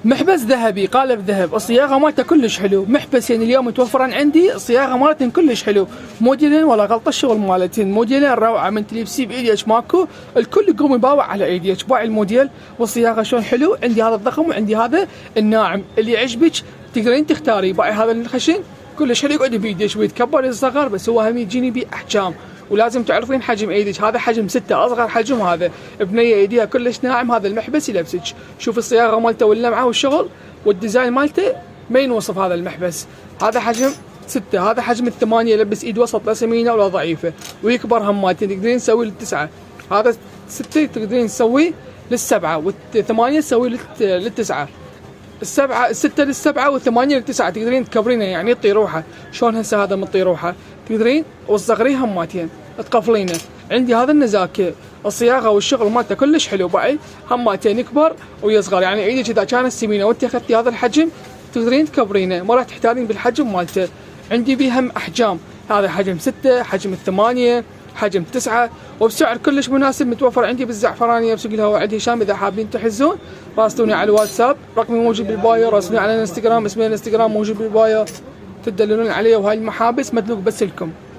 محبس ذهبي قالب ذهب، الصياغه مالته كلش حلو، محبسين اليوم متوفرين عندي، الصياغه مالتهم كلش حلو، موديلين ولا غلطه الشغل مالتين، موديلين روعه من تلبسيه بايديك ماكو، الكل يقوم يباوع على ايديك، باع الموديل والصياغه شلون حلو، عندي هذا الضخم وعندي هذا الناعم، اللي يعجبك تقدرين تختاري، باعي هذا الخشن كلش حلو يقعد بايديك ويتكبر يصغر، بس هو هم يجيني باحجام، ولازم تعرفين حجم ايدك، هذا حجم 6 اصغر حجم، هذا بنيه ايديها كلش ناعم، هذا المحبس يلبسك، شوف الصياغه مالته واللمعه والشغل والديزاين مالته ما ينوصف هذا المحبس، هذا حجم 6، هذا حجم 8 يلبس ايد وسط لا سمينه ولا ضعيفه، ويكبر هماتين تقدرين تسوي لل9، هذا 6 تقدرين تسوي لل7 وال8 تسوي لل9، الستة لل7 وال8 لل9 تقدرين تكبرينه يعني تطير روحه، شلون هسه هذا مطير روحه تقدرين وتصغريه هماتين تقفلينه، عندي هذا النزاكه، الصياغه والشغل مالته كلش حلو، باعي هماتين يكبر ويصغر، يعني ايدك اذا كانت سمينه وانت اخذتي هذا الحجم تقدرين تكبرينه، ما راح تحتاجين بالحجم مالته، عندي بيه هم احجام، هذا حجم 6 حجم 8 حجم 9، وبسعر كلش مناسب، متوفر عندي بالزعفرانيه بسوق الهواء عند هشام، اذا حابين تحجزون راسلوني على الواتساب، رقمي موجود بالبايو، راسلوني على الانستغرام، اسمي الانستغرام موجود بالبايو، تدللون عليه، وهاي المحابس مدلوق بس لكم.